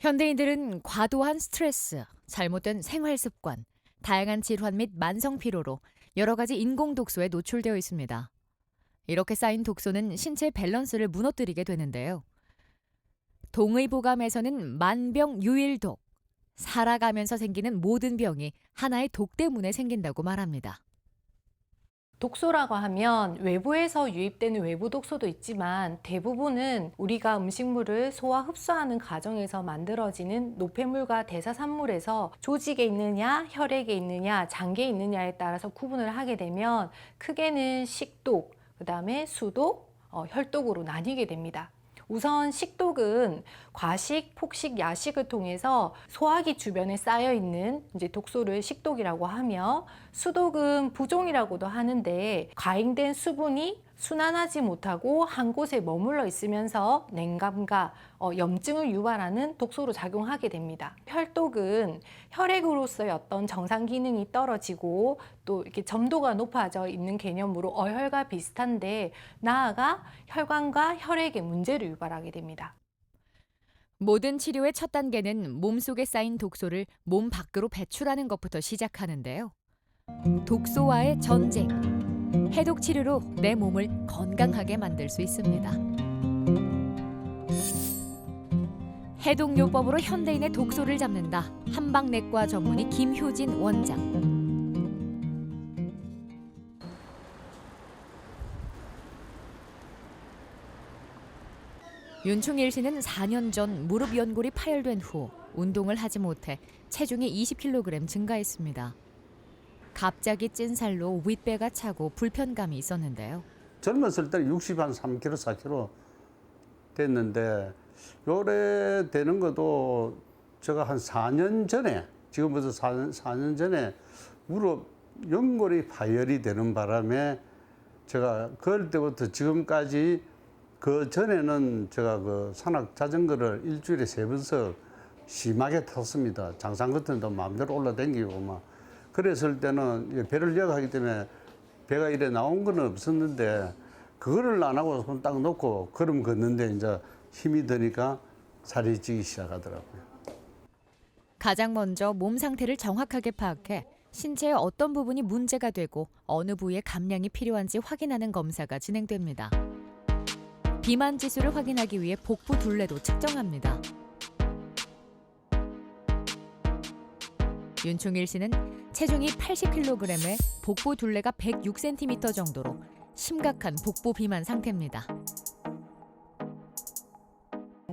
현대인들은 과도한 스트레스, 잘못된 생활 습관, 다양한 질환 및 만성 피로로 여러 가지 인공 독소에 노출되어 있습니다. 이렇게 쌓인 독소는 신체 밸런스를 무너뜨리게 되는데요. 동의보감에서는 만병유일독, 살아가면서 생기는 모든 병이 하나의 독 때문에 생긴다고 말합니다. 독소라고 하면 외부에서 유입되는 외부 독소도 있지만 대부분은 우리가 음식물을 소화 흡수하는 과정에서 만들어지는 노폐물과 대사산물에서 조직에 있느냐, 혈액에 있느냐, 장기에 있느냐에 따라서 구분을 하게 되면 크게는 식독, 그다음에 수독, 혈독으로 나뉘게 됩니다. 우선 식독은 과식, 폭식, 야식을 통해서 소화기 주변에 쌓여 있는 독소를 식독이라고 하며, 수독은 부종이라고도 하는데 과잉된 수분이 순환하지 못하고 한 곳에 머물러 있으면서 냉감과 염증을 유발하는 독소로 작용하게 됩니다. 혈독은 혈액으로서의 어떤 정상 기능이 떨어지고 또 이렇게 점도가 높아져 있는 개념으로 어혈과 비슷한데, 나아가 혈관과 혈액에 문제를 유발하게 됩니다. 모든 치료의 첫 단계는 몸속에 쌓인 독소를 몸 밖으로 배출하는 것부터 시작하는데요. 독소와의 전쟁. 해독 치료로 내 몸을 건강하게 만들 수 있습니다. 해독요법으로 현대인의 독소를 잡는다. 한방내과 전문의 김효진 원장. 윤충일 씨는 4년 전 무릎 연골이 파열된 후 운동을 하지 못해 체중이 20kg 증가했습니다. 갑자기 찐 살로 윗배가 차고 불편감이 있었는데요. 젊었을 때 63kg, 4kg 됐는데 요래 되는 것도 제가 한 4년 전에, 지금부터 4년 전에 무릎 연골이 파열이 되는 바람에 제가 그럴 때부터 지금까지, 그 전에는 제가 그 산악 자전거를 일주일에 3번씩 심하게 탔습니다. 장산 같은 데도 마음대로 올라다니고 막. 그랬을 때는 배를 이어가기 때문에 배가 이래 나온 건 없었는데, 그거를 안 하고 손 딱 놓고 걸음 걷는데 이제 힘이 드니까 살이 찌기 시작하더라고요. 가장 먼저 몸 상태를 정확하게 파악해 신체의 어떤 부분이 문제가 되고 어느 부위에 감량이 필요한지 확인하는 검사가 진행됩니다. 비만 지수를 확인하기 위해 복부 둘레도 측정합니다. 윤충일 씨는 체중이 80kg에 복부 둘레가 106cm 정도로 심각한 복부 비만 상태입니다.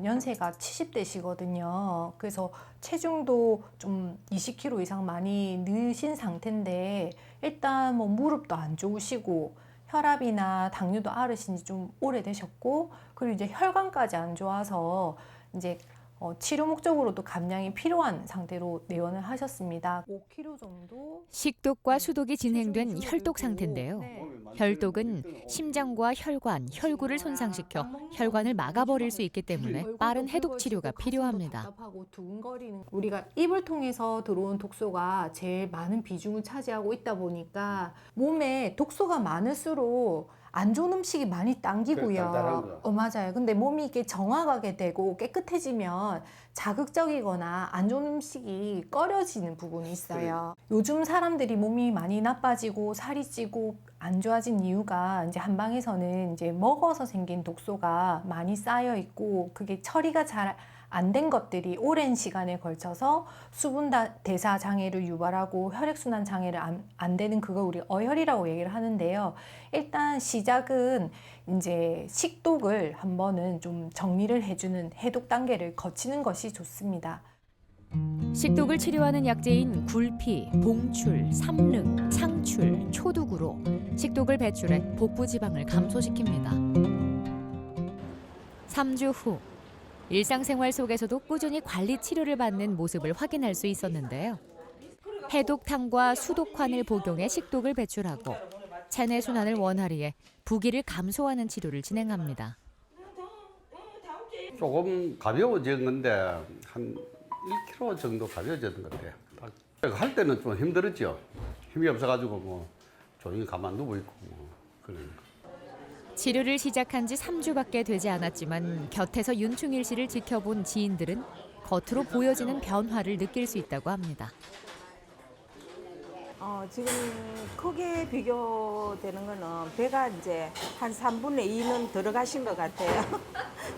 연세가 70대시거든요. 그래서 체중도 좀 20kg 이상 많이 느신 상태인데, 일단 뭐 무릎도 안 좋으시고 혈압이나 당뇨도 앓으신 지 좀 오래되셨고, 그리고 이제 혈관까지 안 좋아서 이제 치료 목적으로도 감량이 필요한 상태로 내원을 하셨습니다. 5kg 정도. 식독과 수독이 진행된 혈독 상태인데요. 혈독은 심장과 혈관, 혈구를 손상시켜 혈관을 막아버릴 수 있기 때문에 빠른 해독 치료가 필요합니다. 우리가 입을 통해서 들어온 독소가 제일 많은 비중을 차지하고 있다 보니까 몸에 독소가 많을수록 안 좋은 음식이 많이 당기고요. 맞아요. 근데 몸이 이게 정화가게 되고 깨끗해지면 자극적이거나 안 좋은 음식이 꺼려지는 부분이 있어요. 요즘 사람들이 몸이 많이 나빠지고 살이 찌고 안 좋아진 이유가, 이제 한방에서는 이제 먹어서 생긴 독소가 많이 쌓여 있고, 그게 처리가 잘 안 된 것들이 오랜 시간에 걸쳐서 수분 대사 장애를 유발하고 혈액순환 장애를 안 되는, 그걸 우리 어혈이라고 얘기를 하는데요. 일단 시작은 이제 식독을 한번은 좀 정리를 해주는 해독 단계를 거치는 것이 좋습니다. 식독을 치료하는 약재인 굴피, 봉출, 삼릉, 상출, 초두구로 식독을 배출해 복부 지방을 감소시킵니다. 3주 후 일상생활 속에서도 꾸준히 관리 치료를 받는 모습을 확인할 수 있었는데요. 해독탕과 수독환을 복용해 식독을 배출하고 체내 순환을 원활히해 부기를 감소하는 치료를 진행합니다. 조금 가벼워진 건데 한 1kg 정도 가벼워졌던 것 같아요. 할 때는 좀 힘들었죠. 힘이 없어가지고 뭐 조용히 가만 누워 있고 뭐 그런 거. 치료를 시작한 지 3주밖에 되지 않았지만 곁에서 윤충일 씨를 지켜본 지인들은 겉으로 보여지는 변화를 느낄 수 있다고 합니다. 지금 크게 비교되는 거는 배가 이제 한 3분의 2는 들어가신 것 같아요.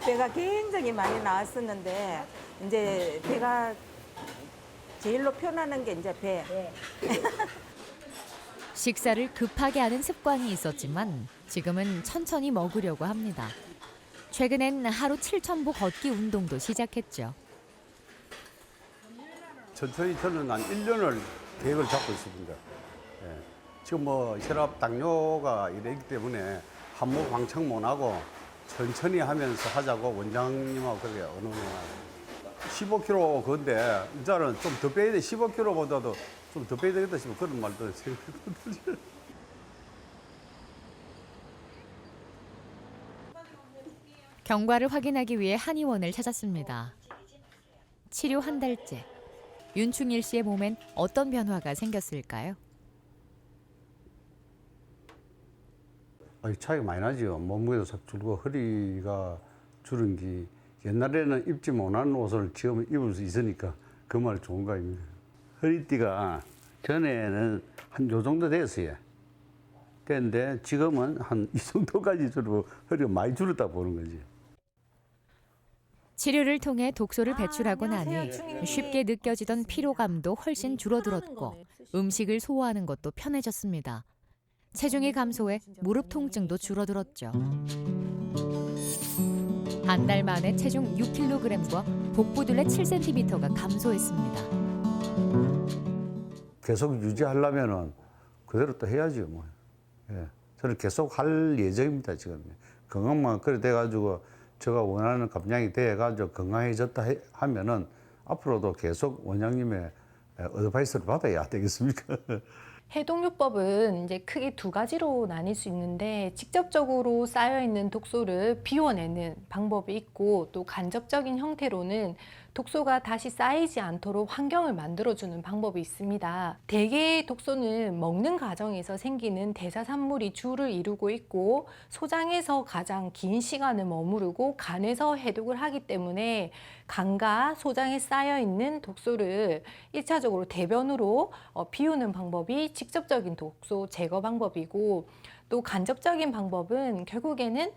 배가 굉장히 많이 나왔었는데 이제 배가 제일로 표현하는 게 이제 배. 식사를 급하게 하는 습관이 있었지만 지금은 천천히 먹으려고 합니다. 최근엔 하루 7,000보 걷기 운동도 시작했죠. 천천히 저는 한 1년을 계획을 잡고 있습니다. 예. 지금 뭐 혈압, 당뇨가 이러기 때문에 한 몸 왕창 못 하고 천천히 하면서 하자고 원장님하고 그렇게 의논해요. 15kg 건데 이제는 좀 더 빼야 돼. 15kg보다도 좀 더 빼야 되겠다 싶어 그런 말도 생각했거든요. 경과를 확인하기 위해 한의원을 찾았습니다. 치료 한 달째. 윤충일 씨의 몸엔 어떤 변화가 생겼을까요? 차이가 많이 나죠. 몸무게도 싹 줄고 허리가 줄은 게 옛날에는 입지 못하는 옷을 지금 입을 수 있으니까 그 말 좋은 거 아닙니까? 허리띠가 전에는 한 요 정도 됐어요. 그런데 지금은 한 이 정도까지 줄고 허리가 많이 줄었다 보는 거지. 치료를 통해 독소를 배출하고 안녕하세요, 나니 충희님. 쉽게 느껴지던 피로감도 훨씬 줄어들었고 음식을 소화하는 것도 편해졌습니다. 체중이 감소해 무릎 통증도 줄어들었죠. 한 달 만에 체중 6kg과 복부둘레 7cm가 감소했습니다. 계속 유지하려면은 그대로 또 해야죠, 뭐. 예. 저는 계속 할 예정입니다, 지금. 건강만 그래 돼가지고 제가 원하는 감량이 돼가지고 건강해졌다 하면은 앞으로도 계속 원장님의 어드바이스를 받아야 되겠습니까? 해독요법은 이제 크게 두 가지로 나뉠 수 있는데 직접적으로 쌓여있는 독소를 비워내는 방법이 있고 또 간접적인 형태로는 독소가 다시 쌓이지 않도록 환경을 만들어주는 방법이 있습니다. 대개의 독소는 먹는 과정에서 생기는 대사산물이 주를 이루고 있고 소장에서 가장 긴 시간을 머무르고 간에서 해독을 하기 때문에 간과 소장에 쌓여있는 독소를 1차적으로 대변으로 비우는 방법이 직접적인 독소 제거 방법이고 또 간접적인 방법은 결국에는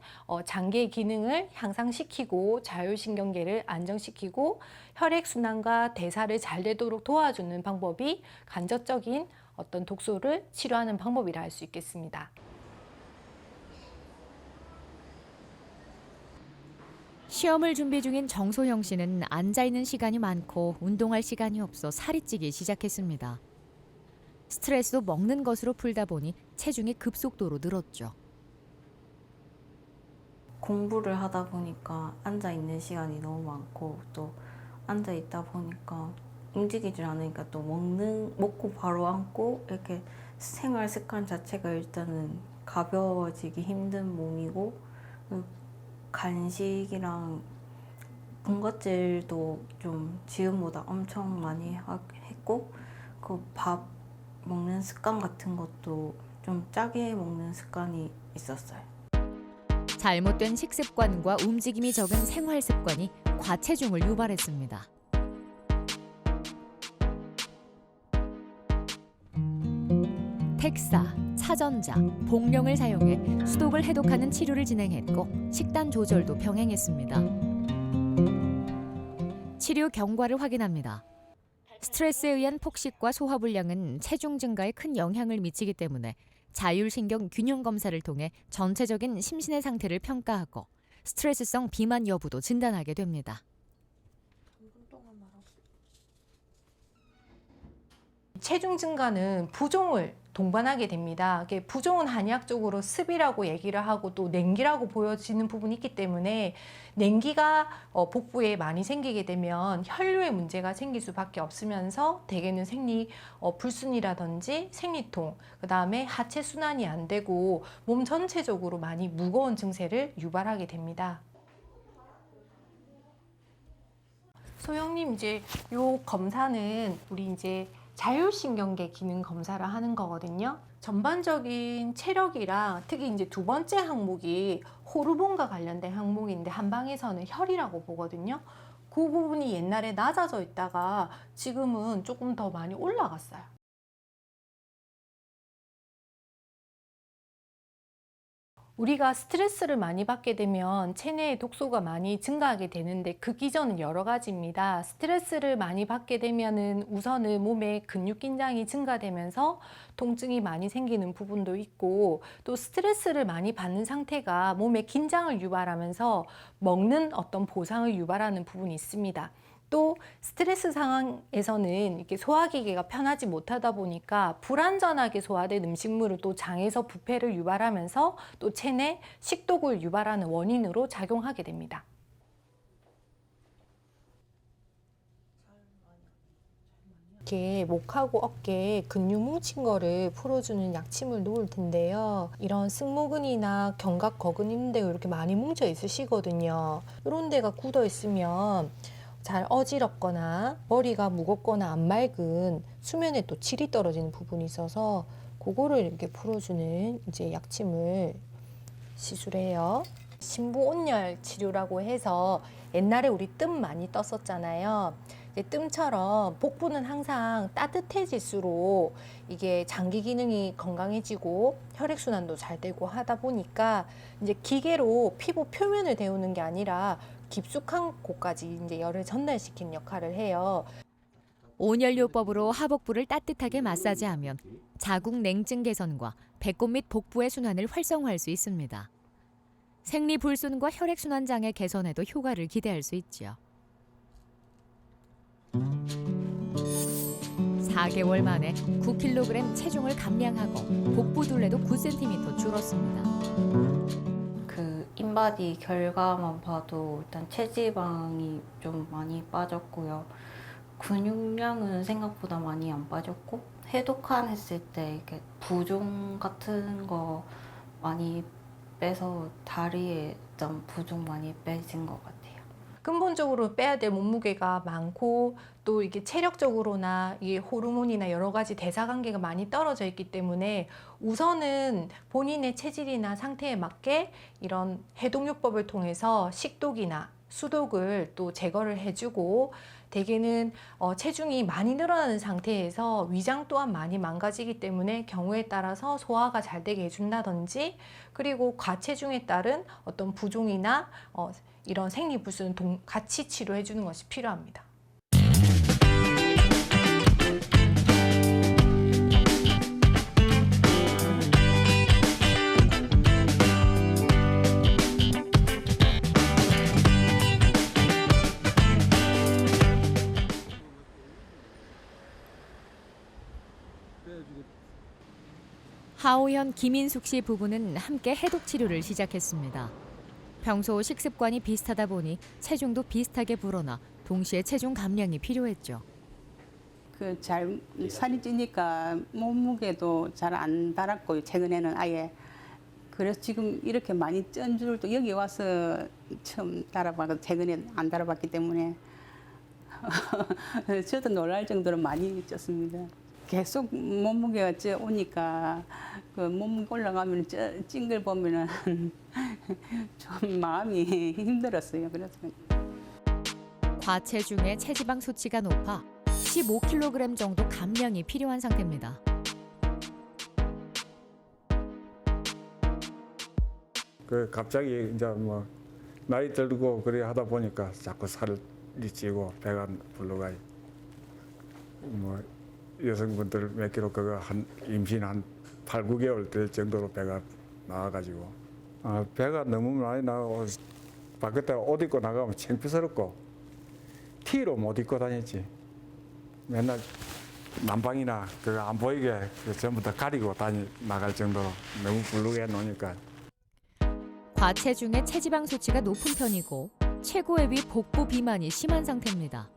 장기의 기능을 향상시키고 자율신경계를 안정시키고 혈액순환과 대사를 잘 되도록 도와주는 방법이 간접적인 어떤 독소를 치료하는 방법이라 할 수 있겠습니다. 시험을 준비 중인 정소영 씨는 앉아있는 시간이 많고 운동할 시간이 없어 살이 찌기 시작했습니다. 스트레스도 먹는 것으로 풀다 보니 체중이 급속도로 늘었죠. 공부를 하다 보니까 앉아 있는 시간이 너무 많고 또 앉아 있다 보니까 움직이질 않으니까 또 먹고 바로 앉고 이렇게 생활 습관 자체가 일단은 가벼워지기 힘든 몸이고 간식이랑 군것질도 좀 지금보다 엄청 많이 했고 그 밥 먹는 습관 같은 것도 좀 짜게 먹는 습관이 있었어요. 잘못된 식습관과 움직임이 적은 생활 습관이 과체중을 유발했습니다. 텍사, 차전자, 복령을 사용해 수독을 해독하는 치료를 진행했고 식단 조절도 병행했습니다. 치료 경과를 확인합니다. 스트레스에 의한 폭식과 소화불량은 체중 증가에 큰 영향을 미치기 때문에 자율신경 균형 검사를 통해 전체적인 심신의 상태를 평가하고 스트레스성 비만 여부도 진단하게 됩니다. 체중 증가는 부종을 동반하게 됩니다. 부종은 한의학적으로 습이라고 얘기를 하고 또 냉기라고 보여지는 부분이 있기 때문에 냉기가 복부에 많이 생기게 되면 혈류에 문제가 생길 수밖에 없으면서 대개는 불순이라든지 생리통, 그 다음에 하체 순환이 안 되고 몸 전체적으로 많이 무거운 증세를 유발하게 됩니다. 소영님, 이제 요 검사는 우리 이제 자율신경계 기능 검사를 하는 거거든요. 전반적인 체력이랑 특히 이제 두 번째 항목이 호르몬과 관련된 항목인데 한방에서는 혈이라고 보거든요. 그 부분이 옛날에 낮아져 있다가 지금은 조금 더 많이 올라갔어요. 우리가 스트레스를 많이 받게 되면 체내의 독소가 많이 증가하게 되는데 그 기전은 여러 가지입니다. 스트레스를 많이 받게 되면은 우선은 몸의 근육 긴장이 증가되면서 통증이 많이 생기는 부분도 있고, 또 스트레스를 많이 받는 상태가 몸의 긴장을 유발하면서 먹는 어떤 보상을 유발하는 부분이 있습니다. 또 스트레스 상황에서는 이렇게 소화기계가 편하지 못하다 보니까 불안전하게 소화된 음식물을 또 장에서 부패를 유발하면서 또 체내 식독을 유발하는 원인으로 작용하게 됩니다. 이렇게 목하고 어깨에 근육 뭉친 거를 풀어주는 약침을 놓을 텐데요. 이런 승모근이나 견갑 거근 있는 데가 이렇게 많이 뭉쳐 있으시거든요. 이런 데가 굳어 있으면 잘 어지럽거나 머리가 무겁거나 안 맑은 수면에 또 질이 떨어지는 부분이 있어서 그거를 이렇게 풀어주는 이제 약침을 시술해요. 신부온열 치료라고 해서 옛날에 우리 뜸 많이 떴었잖아요. 뜸처럼 복부는 항상 따뜻해질수록 이게 장기 기능이 건강해지고 혈액순환도 잘 되고 하다 보니까 이제 기계로 피부 표면을 데우는 게 아니라 깊숙한 곳까지 이제 열을 전달시키는 역할을 해요. 온열요법으로 하복부를 따뜻하게 마사지하면 자궁 냉증 개선과 배꼽 및 복부의 순환을 활성화할 수 있습니다. 생리불순과 혈액순환 장애 개선에도 효과를 기대할 수 있죠. 4개월 만에 9kg 체중을 감량하고 복부 둘레도 9cm 줄었습니다. 그 인바디 결과만 봐도 일단 체지방이 좀 많이 빠졌고요. 근육량은 생각보다 많이 안 빠졌고, 해독한 했을 때 이렇게 부종 같은 거 많이 빼서 다리에 좀 부종 많이 빼진 것 같아요. 근본적으로 빼야 될 몸무게가 많고, 또 이게 체력적으로나 이 호르몬이나 여러 가지 대사 관계가 많이 떨어져 있기 때문에 우선은 본인의 체질이나 상태에 맞게 이런 해독요법을 통해서 식독이나 수독을 또 제거를 해주고, 대개는 체중이 많이 늘어나는 상태에서 위장 또한 많이 망가지기 때문에 경우에 따라서 소화가 잘 되게 해준다든지, 그리고 과체중에 따른 어떤 부종이나 이런 생리불순은 같이 치료해 주는 것이 필요합니다. 하오현, 김인숙 씨 부부는 함께 해독 치료를 시작했습니다. 평소 식습관이 비슷하다 보니 체중도 비슷하게 불어나 동시에 체중 감량이 필요했죠. 잘 살이 찌니까 몸무게도 잘 안 달았고, 최근에는 아예. 그래서 지금 이렇게 많이 찐 줄도 여기 와서 처음 달아봐서 최근에 안 달아봤기 때문에 저도 놀랄 정도로 많이 쪘습니다. 계속 몸무게가 쪄 오니까 그 몸무게 올라가면 찐 걸 보면은 좀 마음이 힘들었어요. 그래서 과체중에 체지방 수치가 높아 15kg 정도 감량이 필요한 상태입니다. 갑자기 이제 뭐 나이 들고 그래 하다 보니까 자꾸 살이 찌고 배가 불러가. 뭐 여성분들 몇 킬로 그거 한 임신 한 8, 9개월 될 정도로 배가 나와가지고 배가 너무 많이 나고 밖에 옷 입고 나가면 창피스럽고 티로 못 입고 다녔지. 맨날 난방이나 그거 안 보이게 전부 다 가리고 나갈 정도로 너무 불르게 해놓으니까. 과체중에 체지방 수치가 높은 편이고 최고의 위 복부 비만이 심한 상태입니다.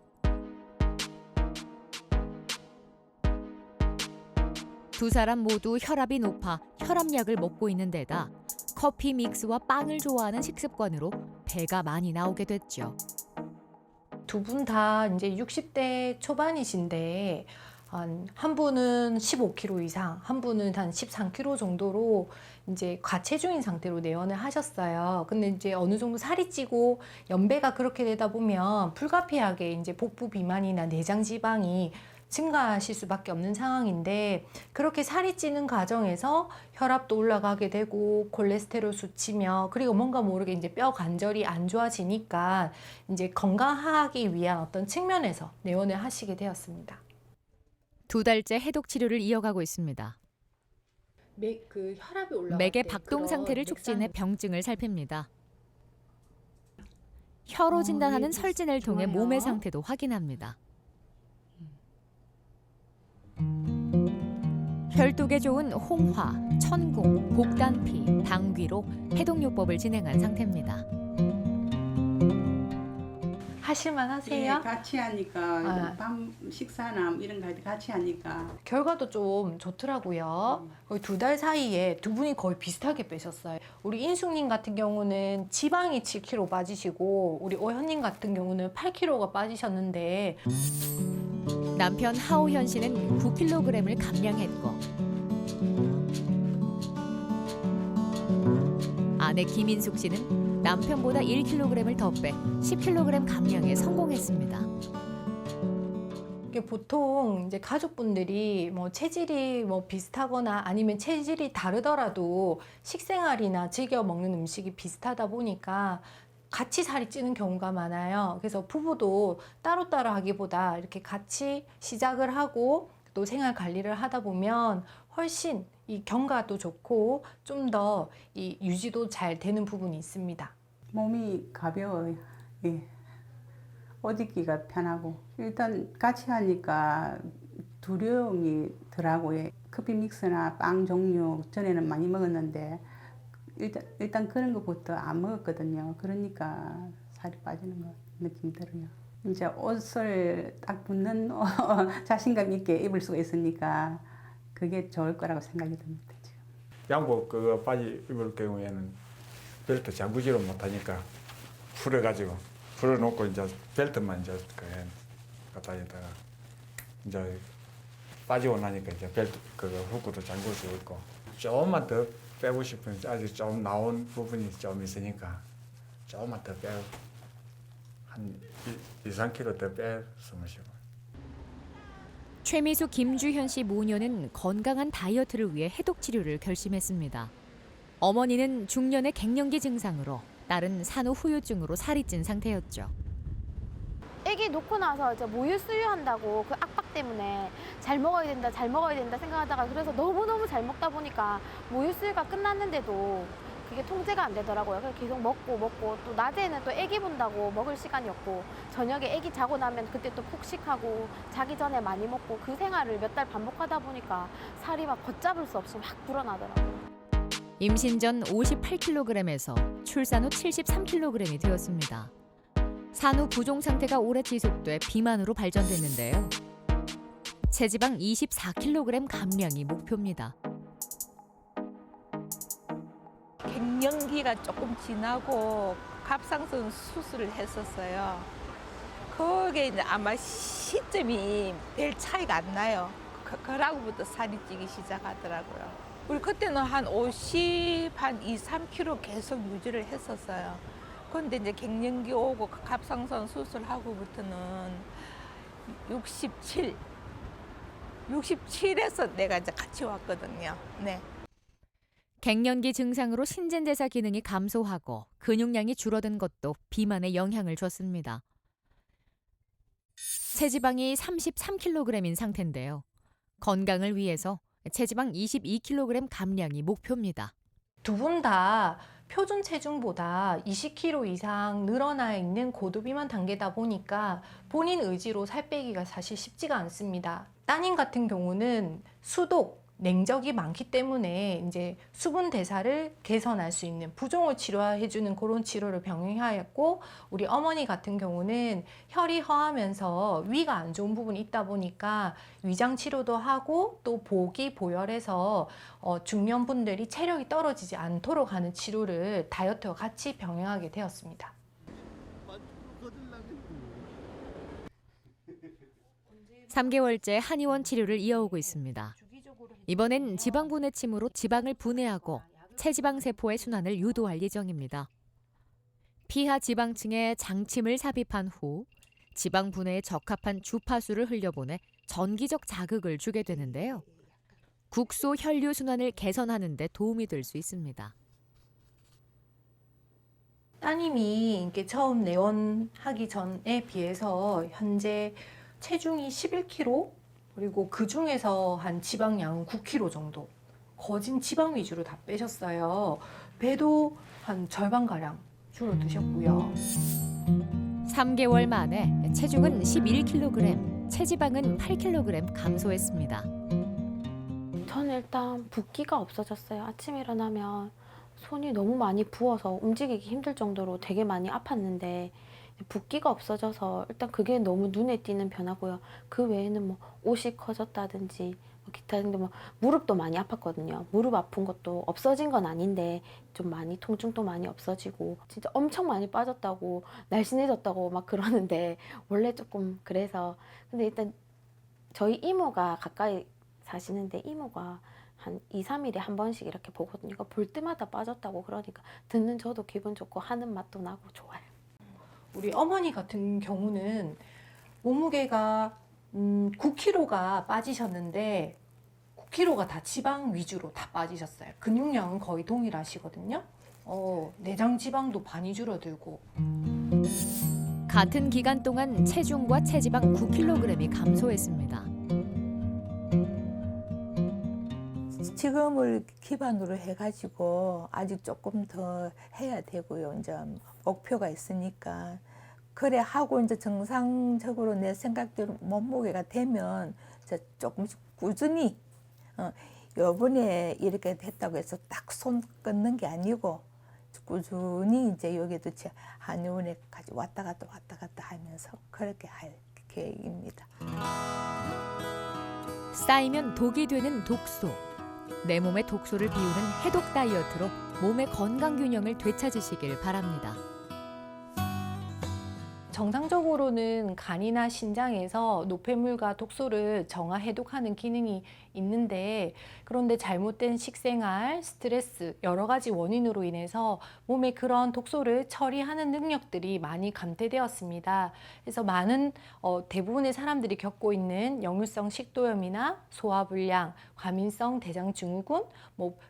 두 사람 모두 혈압이 높아 혈압약을 먹고 있는 데다 커피 믹스와 빵을 좋아하는 식습관으로 배가 많이 나오게 됐죠. 두 분 다 이제 60대 초반이신데 한 분은 15kg 이상, 한 분은 한 13kg 정도로 이제 과체중인 상태로 내원을 하셨어요. 근데 이제 어느 정도 살이 찌고 연배가 그렇게 되다 보면 불가피하게 이제 복부 비만이나 내장 지방이 증가하실 수밖에 없는 상황인데, 그렇게 살이 찌는 과정에서 혈압도 올라가게 되고 콜레스테롤 수치며, 그리고 뭔가 모르게 이제 뼈 관절이 안 좋아지니까 이제 건강하기 위한 어떤 측면에서 내원을 하시게 되었습니다. 2달째 해독 치료를 이어가고 있습니다. 그 혈압이 올라갈 맥의 때 박동 그런 상태를 촉진해 병증을 살핍니다. 혈오 진단하는 설진을 통해 좋아요. 몸의 상태도 확인합니다. 혈독에 좋은 홍화, 천궁, 복단피, 당귀로 해독요법을 진행한 상태입니다. 하실만 예, 하세요? 같이 하니까 아. 밤 식사나 이런 거 할 때 같이 하니까 결과도 좀 좋더라고요. 거의 2달 사이에 두 분이 거의 비슷하게 빼셨어요. 우리 인숙님 같은 경우는 지방이 7kg 빠지시고, 우리 오현님 같은 경우는 8kg가 빠지셨는데, 남편 하오현 씨는 9kg을 감량했고 아내 김인숙 씨는 남편보다 1kg을 더 빼 10kg 감량에 성공했습니다. 이게 보통 이제 가족분들이 뭐 체질이 뭐 비슷하거나 아니면 체질이 다르더라도 식생활이나 즐겨 먹는 음식이 비슷하다 보니까 같이 살이 찌는 경우가 많아요. 그래서 부부도 따로따로 하기보다 이렇게 같이 시작을 하고 또 생활 관리를 하다 보면 훨씬 이 경과도 좋고 좀 더 이 유지도 잘 되는 부분이 있습니다. 몸이 가벼워요. 예. 옷 입기가 편하고 일단 같이 하니까 두려움이 더라고요. 커피 믹스나 빵 종류 전에는 많이 먹었는데 일단 그런 것부터 안 먹었거든요. 그러니까 살이 빠지는 거 느낌 들어요. 이제 옷을 딱 붙는 자신감 있게 입을 수가 있으니까 그게 좋을 거라고 생각이 듭니다. 지금. 양복 그거 바지 입을 경우에는 벨트 잠그지를 못하니까 풀어가지고 풀어놓고 이제 벨트만 이제 갖다 여다가 이제 빠지고 나니까 이제 벨트 그거 후크도 잠글 수 있고, 조금만 더 빼고 싶은 아직 좀 나온 부분이 좀 있으니까 조금만 더 빼고 한 2-3kg 더 뺐으면 싶어요. 최미숙 김주현 씨 모녀는 건강한 다이어트를 위해 해독 치료를 결심했습니다. 어머니는 중년의 갱년기 증상으로, 딸은 산후 후유증으로 살이 찐 상태였죠. 애기 놓고 나서 이제 모유 수유한다고 그 압박 때문에 잘 먹어야 된다 생각하다가, 그래서 너무너무 잘 먹다 보니까 모유 수유가 끝났는데도 그게 통제가 안 되더라고요. 그래서 계속 먹고 또 낮에는 또 애기 본다고 먹을 시간이 없고, 저녁에 애기 자고 나면 그때 또 폭식하고 자기 전에 많이 먹고, 그 생활을 몇 달 반복하다 보니까 살이 막 걷잡을 수 없이 막 불어나더라고요. 임신 전 58kg에서 출산 후 73kg이 되었습니다. 산후 부종 상태가 오래 지속돼 비만으로 발전됐는데요. 체지방 24kg 감량이 목표입니다. 갱년기가 조금 지나고 갑상선 수술을 했었어요. 그게 이제 아마 시점이 별 차이가 안 나요. 그러고부터 살이 찌기 시작하더라고요. 우리 그때는 한 50, 한 2, 3kg 계속 유지를 했었어요. 그런데 이제 갱년기 오고 갑상선 수술하고부터는 67에서 내가 이제 같이 왔거든요. 네. 갱년기 증상으로 신진대사 기능이 감소하고 근육량이 줄어든 것도 비만에 영향을 줬습니다. 체지방이 33kg인 상태인데요. 건강을 위해서 체지방 22kg 감량이 목표입니다. 두 분 다 표준 체중보다 20kg 이상 늘어나 있는 고도비만 단계다 보니까 본인 의지로 살 빼기가 사실 쉽지가 않습니다. 따님 같은 경우는 수독, 냉적이 많기 때문에 이제 수분 대사를 개선할 수 있는 부종을 치료해주는 그런 치료를 병행하였고, 우리 어머니 같은 경우는 혈이 허하면서 위가 안 좋은 부분이 있다 보니까 위장 치료도 하고 또 보기 보혈해서 중년분들이 체력이 떨어지지 않도록 하는 치료를 다이어트와 같이 병행하게 되었습니다. 3개월째 한의원 치료를 이어오고 있습니다. 이번엔 지방 분해침으로 지방을 분해하고 체지방 세포의 순환을 유도할 예정입니다. 피하 지방층에 장침을 삽입한 후 지방 분해에 적합한 주파수를 흘려보내 전기적 자극을 주게 되는데요. 국소 혈류 순환을 개선하는 데 도움이 될 수 있습니다. 따님이 이렇게 처음 내원하기 전에 비해서 현재 체중이 11kg, 그리고 그 중에서 한 지방량은 9kg 정도, 거진 지방 위주로 다 빼셨어요. 배도 한 절반가량 줄어드셨고요. 3개월 만에 체중은 11kg, 체지방은 8kg 감소했습니다. 저는 일단 붓기가 없어졌어요. 아침에 일어나면 손이 너무 많이 부어서 움직이기 힘들 정도로 되게 많이 아팠는데 붓기가 없어져서 일단 그게 너무 눈에 띄는 변화고요. 그 외에는 뭐 옷이 커졌다든지 뭐 기타 등등 뭐 무릎도 많이 아팠거든요. 무릎 아픈 것도 없어진 건 아닌데 좀 많이 통증도 많이 없어지고 진짜 엄청 많이 빠졌다고 날씬해졌다고 막 그러는데 원래 조금 그래서 근데 일단 저희 이모가 가까이 사시는데 이모가 한 2, 3일에 한 번씩 이렇게 보거든요. 그러니까 볼 때마다 빠졌다고 그러니까 듣는 저도 기분 좋고 하는 맛도 나고 좋아요. 우리 어머니 같은 경우는 몸무게가 9kg가 빠지셨는데 9kg가 다 지방 위주로 다 빠지셨어요. 근육량은 거의 동일하시거든요. 내장 지방도 많이 줄어들고. 같은 기간 동안 체중과 체지방 9kg이 감소했습니다. 지금을 기반으로 해가지고 아직 조금 더 해야 되고요. 이제 목표가 있으니까 그래 하고 이제 정상적으로 내 생각대로 몸무게가 되면 이제 조금씩 꾸준히 요번에 이렇게 됐다고 해서 딱 손 끊는 게 아니고 꾸준히 이제 여기도 한의원에까지 왔다 갔다 하면서 그렇게 할 계획입니다. 쌓이면 독이 되는 독소. 내 몸의 독소를 비우는 해독 다이어트로 몸의 건강 균형을 되찾으시길 바랍니다. 정상적으로는 간이나 신장에서 노폐물과 독소를 정화 해독하는 기능이 있는데 그런데 잘못된 식생활, 스트레스 여러 가지 원인으로 인해서 몸에 그런 독소를 처리하는 능력들이 많이 감퇴되었습니다. 그래서 많은 대부분의 사람들이 겪고 있는 역류성 식도염이나 소화불량, 과민성 대장증후군,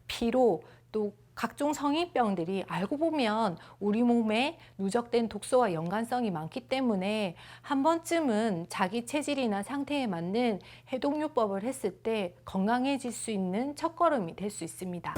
피로 또 각종 성인병들이 알고 보면 우리 몸에 누적된 독소와 연관성이 많기 때문에 한 번쯤은 자기 체질이나 상태에 맞는 해독요법을 했을 때 건강해질 수 있는 첫걸음이 될 수 있습니다.